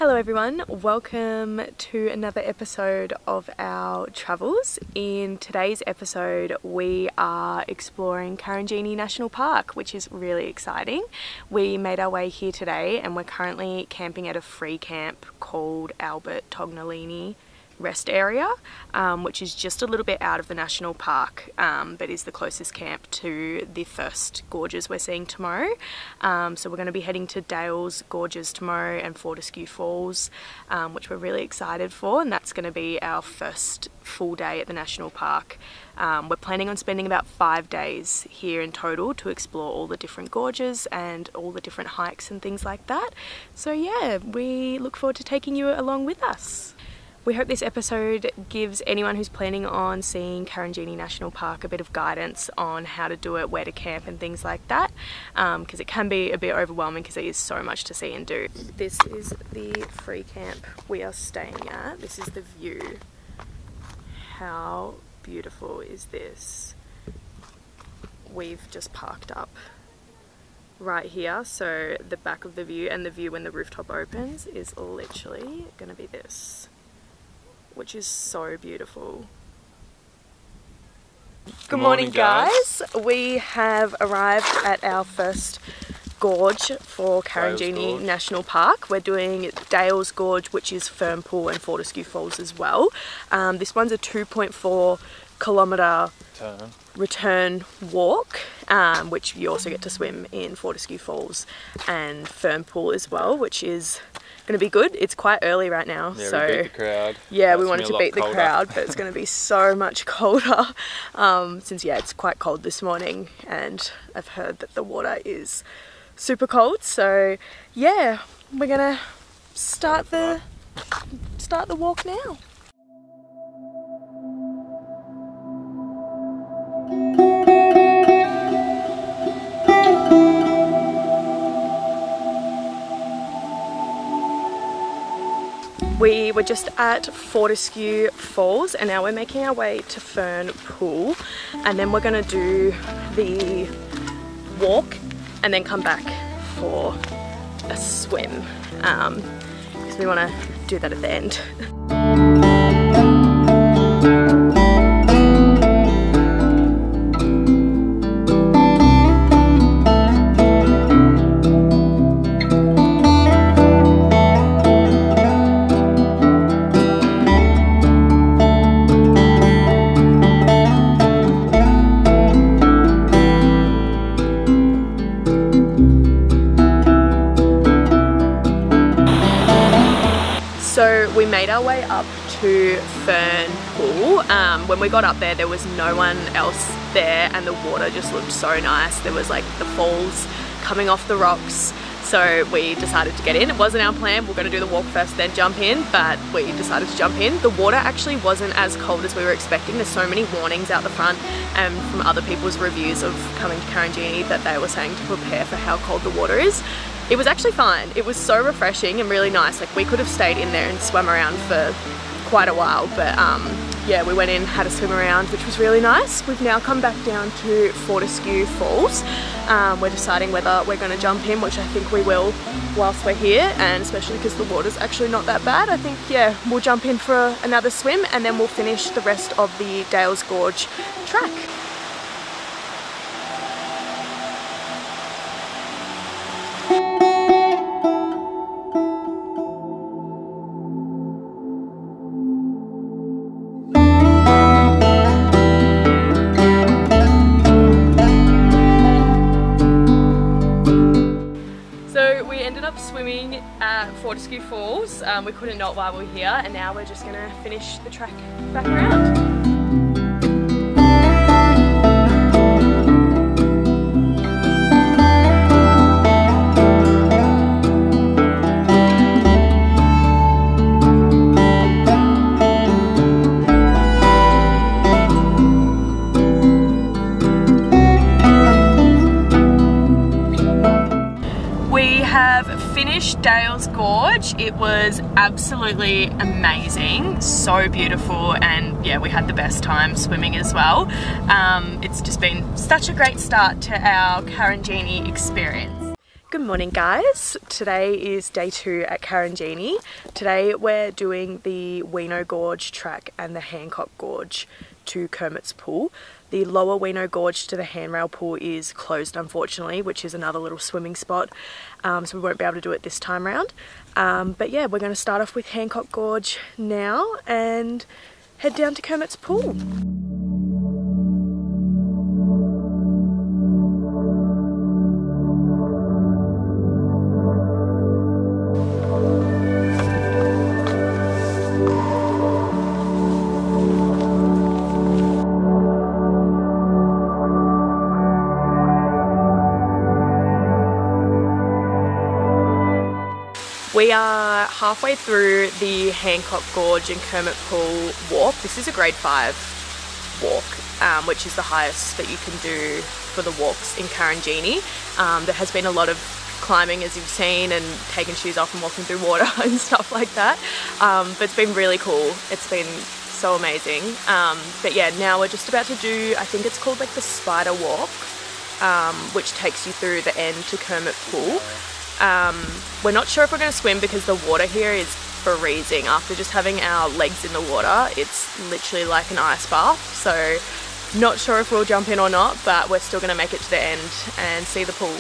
Hello everyone, welcome to another episode of our travels. In today's episode we are exploring Karijini National Park, which is really exciting. We made our way here today and we're currently camping at a free camp called Albert Tognolini rest area, which is just a little bit out of the national park, but is the closest camp to the first gorges we're seeing tomorrow. So we're going to be heading to Dales Gorges tomorrow and Fortescue Falls, which we're really excited for, and that's going to be our first full day at the national park. We're planning on spending about 5 days here in total to explore all the different gorges and all the different hikes and things like that. So yeah, we look forward to taking you along with us. We hope this episode gives anyone who's planning on seeing Karijini National Park a bit of guidance on how to do it, where to camp and things like that, because it can be a bit overwhelming because there is so much to see and do. This is the free camp we are staying at. This is the view. How beautiful is this? We've just parked up right here, so the back of the view and the view when the rooftop opens is literally going to be this, which is so beautiful. Good morning guys. We have arrived at our first gorge for Karijini National Park. We're doing Dales Gorge, which is Fern Pool, and Fortescue Falls as well. This one's a 2.4 kilometre return walk, which you also get to swim in Fortescue Falls and Fern Pool as well, which is going to be good. It's quite early right now, yeah, so we beat the crowd. Yeah, we wanted to beat the crowd, but it's going to be so much colder since yeah, it's quite cold this morning, and I've heard that the water is super cold. So yeah, we're gonna start the walk now. We were just at Fortescue Falls and now we're making our way to Fern Pool, and then we're going to do the walk and then come back for a swim, because we want to do that at the end. So we made our way up to Fern Pool. When we got up there was no one else there and the water just looked so nice. There was like the falls coming off the rocks, so we decided to get in. It wasn't our plan, we were going to do the walk first then jump in, but we decided to jump in. The water actually wasn't as cold as we were expecting. There's so many warnings out the front and from other people's reviews of coming to Karijini that they were saying to prepare for how cold the water is. It was actually fine. It was so refreshing and really nice. Like, we could have stayed in there and swum around for quite a while, but yeah, we went in, had a swim around, which was really nice. We've now come back down to Fortescue Falls. We're deciding whether we're going to jump in, which I think we will whilst we're here, and especially because the water's actually not that bad. I think, yeah, we'll jump in for another swim and then we'll finish the rest of the Dales Gorge track. Swimming at Fortescue Falls. We couldn't not while we were here, and now we're just gonna finish the trek back around. Dales Gorge. It was absolutely amazing, so beautiful, and yeah, we had the best time swimming as well. It's just been such a great start to our Karijini experience. Good morning guys. Today is day 2 at Karijini. Today we're doing the Weano Gorge track and the Hancock Gorge to Kermit's pool. The Lower Weano Gorge to the handrail pool is closed unfortunately, which is another little swimming spot, so we won't be able to do it this time round. But yeah, we're going to start off with Hancock Gorge now and head down to Kermit's pool. We are halfway through the Hancock Gorge and Kermit Pool walk. This is a grade 5 walk, which is the highest that you can do for the walks in Karijini. There has been a lot of climbing, as you've seen, and taking shoes off and walking through water and stuff like that. But it's been really cool. It's been so amazing. But yeah, now we're just about to do, I think it's called like the spider walk, which takes you through the end to Kermit Pool. We're not sure if we're going to swim because the water here is freezing. After just having our legs in the water, it's literally like an ice bath. So not sure if we'll jump in or not, but we're still going to make it to the end and see the pool.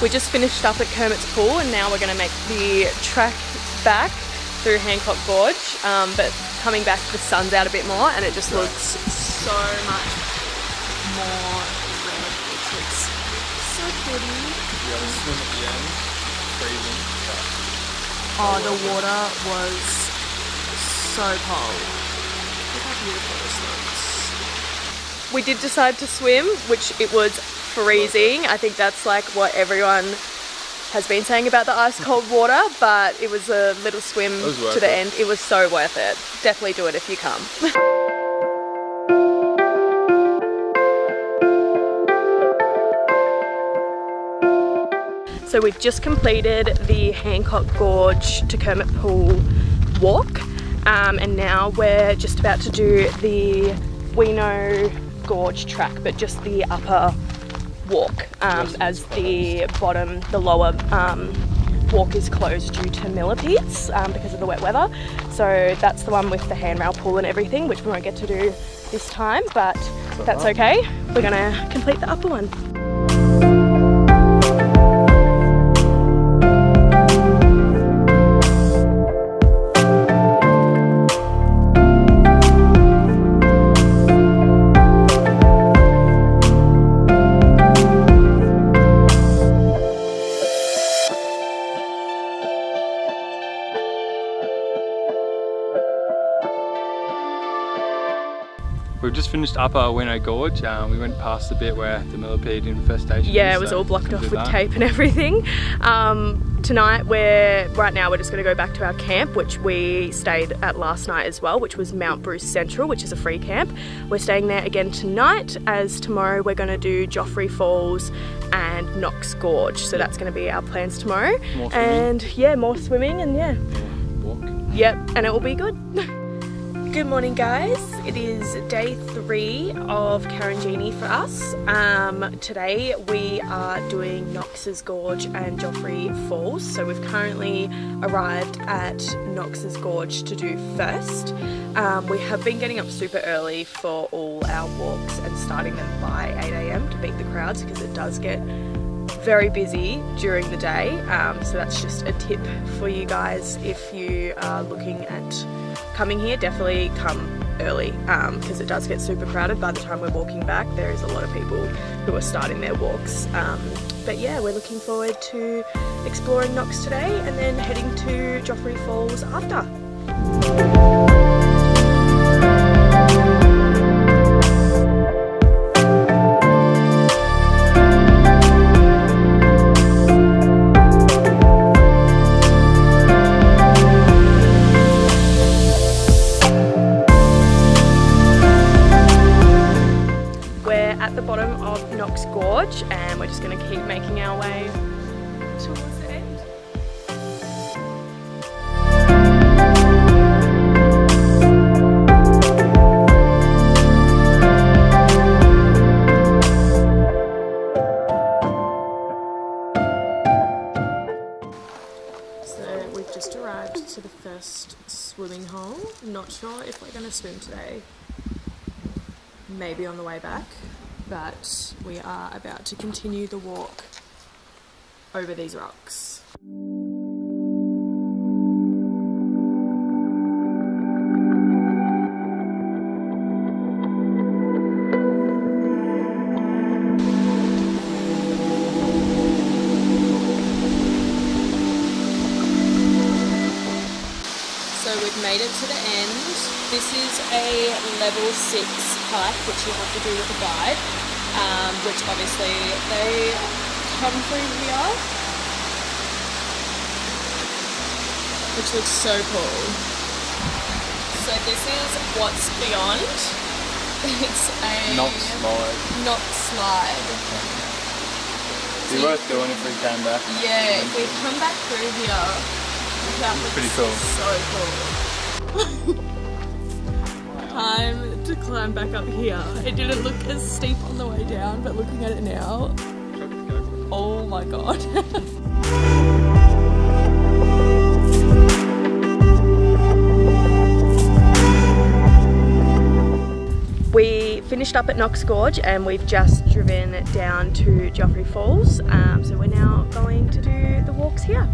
We just finished up at Kermit's pool and now we're going to make the trek back through Hancock Gorge, but coming back the sun's out a bit more and it just looks so much more red, which looks so pretty. Yeah, we swim at the end, freezing. Oh, the water was so cold. Look how beautiful this looks. We did decide to swim, which it was freezing. I think that's like what everyone has been saying about the ice cold water, but it was a little swim to the end. It was so worth it. Definitely do it if you come. So we've just completed the Hancock Gorge to Kermit Pool walk, and now we're just about to do the Weano Gorge track, but just the upper walk, as the lower walk is closed due to millipedes because of the wet weather. So that's the one with the handrail pool and everything, which we won't get to do this time, but that's okay. We're gonna complete the upper one. We've just finished Upper Weano Gorge. We went past the bit where the millipede infestation it was all blocked off with tape and everything. Tonight, right now we're just going to go back to our camp, which we stayed at last night as well, which was Mount Bruce Central, which is a free camp. We're staying there again tonight, as tomorrow we're going to do Fortescue Falls and Nox Gorge. So that's going to be our plans tomorrow. More swimming. And yeah, more swimming and walk. Yep, and it will be good. Good morning guys, it is day 3 of Karijini for us. Today we are doing Nox Gorge and Joffrey Falls, so we've currently arrived at Nox Gorge to do first. We have been getting up super early for all our walks and starting them by 8 AM to beat the crowds because it does get very busy during the day, so that's just a tip for you guys if you are looking at coming here. Definitely come early because it does get super crowded. By the time we're walking back, there is a lot of people who are starting their walks, but yeah, we're looking forward to exploring Nox today and then heading to Joffrey Falls after. At the bottom of Nox Gorge, and we're just going to keep making our way towards the end. So we've just arrived to the first swimming hole. Not sure if we're going to swim today. Maybe on the way back. But we are about to continue the walk over these rocks. So we've made it to the end. This is a level 6 hike, which you have to do with a guide, which obviously they come through here, which looks so cool. So this is what's beyond. It's a Nox slide. Nox slide. It'd be worth doing if we came back. Yeah, if we come back through here, that looks pretty cool. So cool. Time to climb back up here. It didn't look as steep on the way down, but looking at it now, oh my god. We finished up at Nox Gorge and we've just driven down to Joffrey Falls, so we're now going to do the walks here.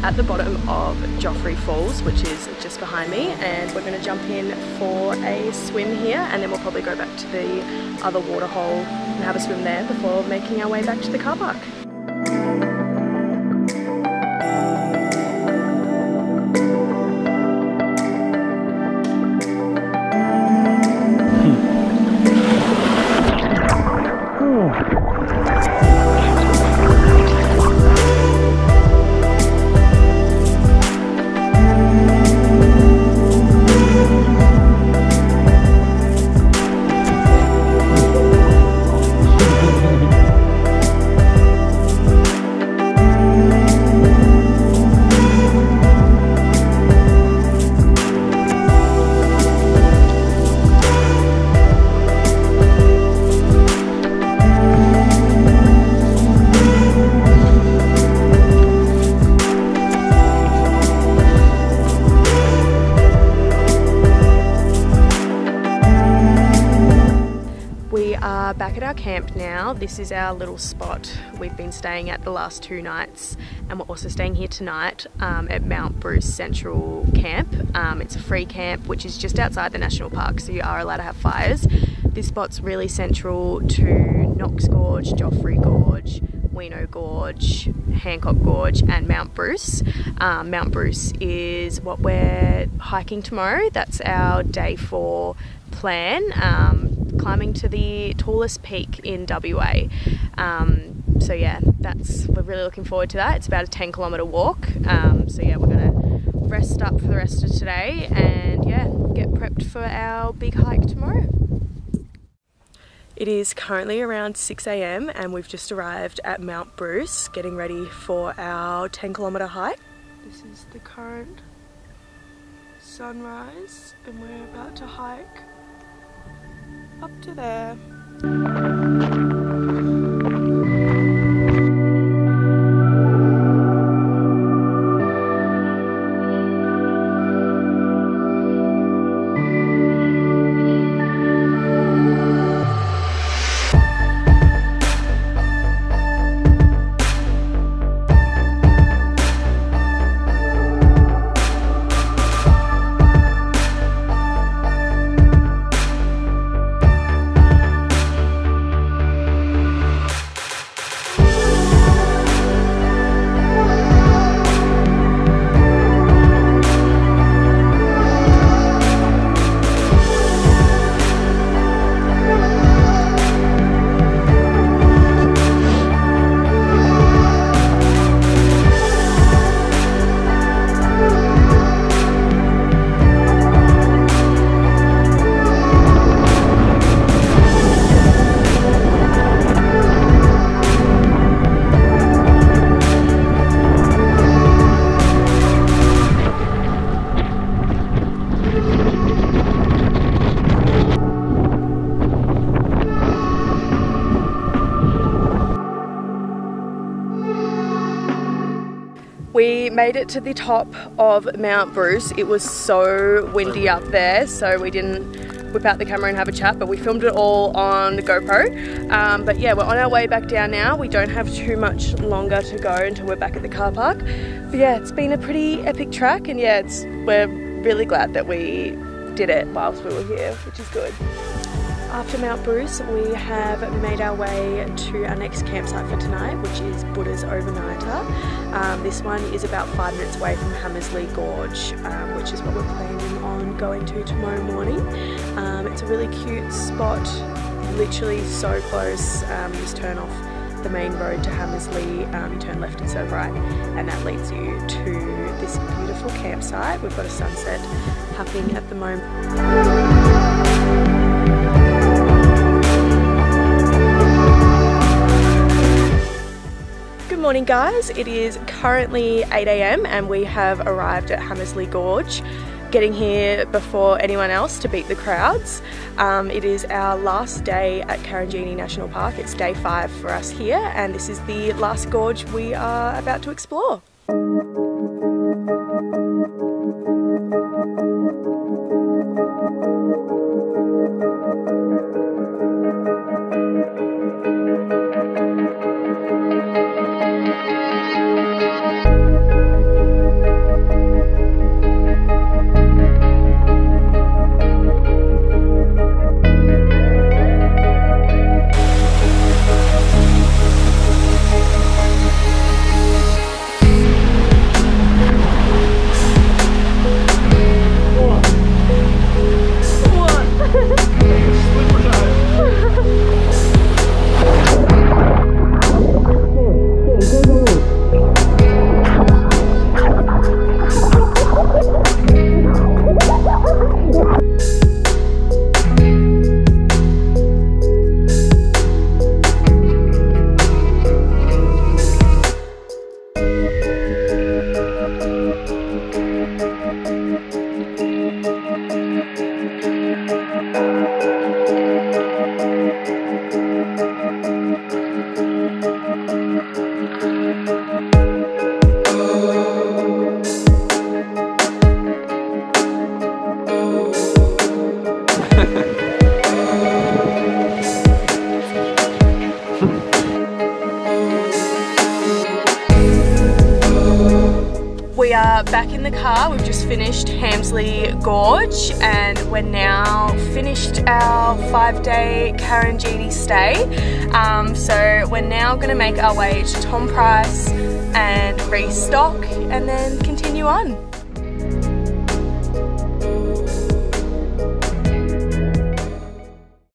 At the bottom of Joffrey Falls, which is just behind me, and we're going to jump in for a swim here, and then we'll probably go back to the other water hole and have a swim there before making our way back to the car park. Back at our camp now. This is our little spot we've been staying at the last 2 nights, and we're also staying here tonight at Mount Bruce Central Camp. It's a free camp which is just outside the national park, so you are allowed to have fires. This spot's really central to Nox Gorge, Joffrey Gorge, Weano Gorge, Hancock Gorge and Mount Bruce. Mount Bruce is what we're hiking tomorrow. That's our day 4 plan, climbing to the tallest peak in WA. So yeah, we're really looking forward to that. It's about a 10-kilometre walk. So yeah, we're gonna rest up for the rest of today and yeah, get prepped for our big hike tomorrow. It is currently around 6 AM and we've just arrived at Mount Bruce, getting ready for our 10-kilometre hike. This is the current sunrise and we're about to hike up to there. We made it to the top of Mount Bruce. It was so windy up there, so we didn't whip out the camera and have a chat, but we filmed it all on the GoPro. But yeah, we're on our way back down now. We don't have too much longer to go until we're back at the car park. But yeah, it's been a pretty epic track, and yeah, we're really glad that we did it whilst we were here, which is good. After Mount Bruce, we have made our way to our next campsite for tonight, which is Buddha's Overnighter. This one is about 5 minutes away from Hamsley Gorge, which is what we're planning on going to tomorrow morning. It's a really cute spot, literally so close. You just turn off the main road to Hamsley, you turn left instead of right, and that leads you to this beautiful campsite. We've got a sunset happening at the moment. Good morning guys, it is currently 8 AM and we have arrived at Hamsley Gorge, getting here before anyone else to beat the crowds. It is our last day at Karijini National Park. It's day 5 for us here, and this is the last gorge we are about to explore. car. We've just finished Hamsley Gorge and we're now finished our 5-day Karijini stay. So we're now going to make our way to Tom Price and restock and then continue on.